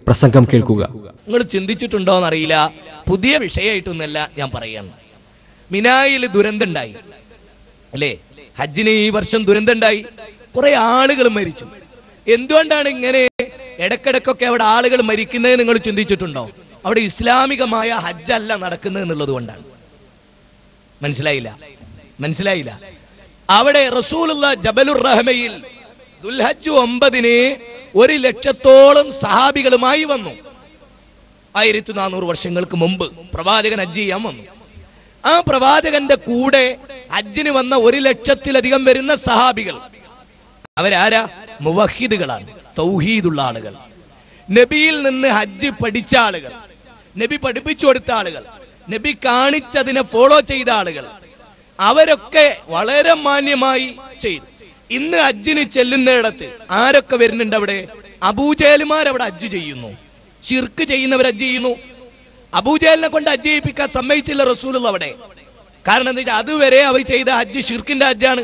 പ്രസംഗം കേൾക്കുക. നിങ്ങൾ ചിന്തിച്ചിട്ടുണ്ടോ എന്നറിയില്ല, പുതിയ വിഷയമായിട്ടൊന്നല്ല ഞാൻ പറയാണ്. മിനായിൽ ദുരന്തമുണ്ടായി അല്ലേ? ഹജ്ജിന് ഈ വർഷം ദുരന്തമുണ്ടായി, കുറെ ആളുകൾ മരിച്ചു. എന്തുകൊണ്ടാണ് ഇങ്ങനെ ഇടക്കിടക്കൊക്കെ അവിടെ ആളുകൾ മരിക്കുന്നത് നിങ്ങൾ ചിന്തിച്ചിട്ടുണ്ടോ? അവിടെ ഇസ്ലാമികമായ ഹജ്ജല്ല നടക്കുന്നത് എന്നുള്ളത് കൊണ്ടാണ്. മനസ്സിലായില്ല. അവിടെ റസൂലുള്ള ജബലുർ റഹ്മയിൽ ദുൽഹജ്ജ് 9 1,00,000-ഓളം സഹാബികളുമായി വന്നു. 1400 വർഷങ്ങൾക്ക് മുമ്പ് പ്രവാചകൻ ഹജ്ജ് ചെയ്യാൻ വന്നു. ആ പ്രവാചകന്റെ കൂടെ ഹജ്ജിന് വന്ന 1,00,000-ലധികം വരുന്ന സഹാബികൾ അവരാരാ? മുവഹിദുകളാണ്, തൗഹീദുള്ള ആളുകൾ, നബിയിൽ നിന്ന് ഹജ്ജ് പഠിച്ച ആളുകൾ, നബി പഠിപ്പിച്ചു കൊടുത്ത ആളുകൾ, നബി കാണിച്ചതിനെ ഫോളോ ചെയ്ത ആളുകൾ. അവരൊക്കെ വളരെ മാന്യമായി ചെയ്തു. ഇന്ന് ഹജ്ജിന് ചെല്ലുന്നിടത്ത് ആരൊക്കെ വരുന്നുണ്ട്? അവിടെ അബൂജഹലുമാർ അവിടെ ഹജ്ജ് ചെയ്യുന്നു, ശിർക്ക് ചെയ്യുന്നവർ ഹജ്ജ് ചെയ്യുന്നു. അബൂജഹലിനെ കൊണ്ട് ഹജ്ജ് ചെയ്യിപ്പിക്കാൻ സമ്മതിച്ചില്ല റസൂലുള്ള അവിടെ. കാരണം എന്താ വെച്ചാൽ അതുവരെ അവർ ചെയ്ത ഹജ്ജ് ഷിർക്കിന്റെ ഹജ്ജാണ്.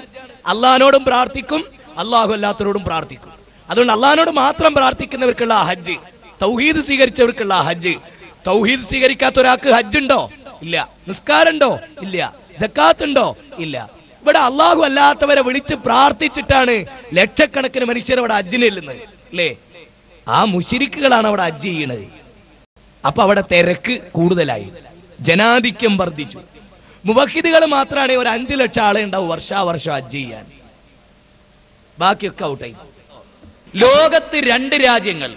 അള്ളാഹിനോടും പ്രാർത്ഥിക്കും, അള്ളാഹു അല്ലാത്തവരോടും പ്രാർത്ഥിക്കും. അതുകൊണ്ട് അള്ളാഹിനോട് മാത്രം പ്രാർത്ഥിക്കുന്നവർക്കുള്ള ഹജ്ജ്, തൗഹീദ് സ്വീകരിച്ചവർക്കുള്ള ഹജ്ജ്. തൗഹീദ് സ്വീകരിക്കാത്ത ഒരാൾക്ക് ഹജ്ജ് ഉണ്ടോ? ഇല്ല. നിസ്കാരം ഉണ്ടോ? ഇല്ല. സക്കാത്ത് ഉണ്ടോ? ഇല്ല. ഇവിടെ അള്ളാഹു അല്ലാത്തവരെ വിളിച്ച് പ്രാർത്ഥിച്ചിട്ടാണ് ലക്ഷക്കണക്കിന് മനുഷ്യർ അവിടെ ഹജ്ജിന് ചെല്ലുന്നത് അല്ലേ? ആ മുശ്രിക്കുകളാണ് അവിടെ ഹജ്ജ് ചെയ്യണത്. അപ്പൊ അവിടെ തിരക്ക് കൂടുതലായി, ജനാധിക്യം വർദ്ധിച്ചു. മുവഹിദുകൾ മാത്രമാണ് ഒരു 5 ലക്ഷം ആളെ ഉണ്ടാവും വർഷാവർഷം ഹജ്ജ് ചെയ്യാൻ. ബാക്കിയൊക്കെ ഔട്ടായി. ലോകത്ത് 2 രാജ്യങ്ങൾ,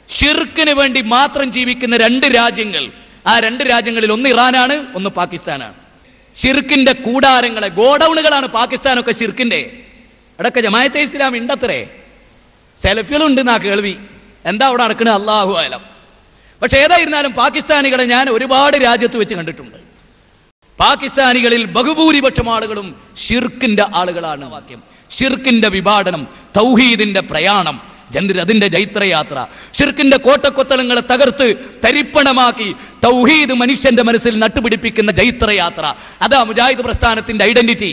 ഷിർക്കിന് വേണ്ടി മാത്രം ജീവിക്കുന്ന 2 രാജ്യങ്ങൾ. ആ 2 രാജ്യങ്ങളിൽ ഒന്ന് ഇറാനാണ്, ഒന്ന് പാകിസ്ഥാനാണ്. ഷിർക്കിന്റെ കൂടാരങ്ങളെ, ഗോഡൌണുകളാണ് പാകിസ്ഥാനൊക്കെ ഷിർക്കിന്റെ. അടക്ക ജമാഅത്തെ ഇസ്ലാമി ഉണ്ടത്രേ, സെൽഫികളുണ്ട് എന്നാ കേൾവി. എന്താ അവിടെ നടക്കുന്നത് അല്ലാഹു അലം. പക്ഷെ ഏതായിരുന്നാലും പാകിസ്ഥാനികളെ ഞാൻ ഒരുപാട് രാജ്യത്ത് വെച്ച് കണ്ടിട്ടുണ്ട്. പാകിസ്ഥാനികളിൽ ബഹുഭൂരിപക്ഷം ആളുകളും ഷിർക്കിന്റെ ആളുകളാണ്. വാക്യം ഷിർക്കിന്റെ വിഭാടനം, തൗഹീദിന്റെ പ്രയാണം, അതിന്റെ ജൈത്രയാത്ര, ഷിർക്കിന്റെ കോട്ടക്കൊത്തളങ്ങളെ തകർത്ത് തരിപ്പണമാക്കി തൗഹീദ് മനുഷ്യന്റെ മനസ്സിൽ നട്ടുപിടിപ്പിക്കുന്ന ജൈത്രയാത്ര. അതാ മുജാഹിദ് പ്രസ്ഥാനത്തിന്റെ ഐഡന്റിറ്റി.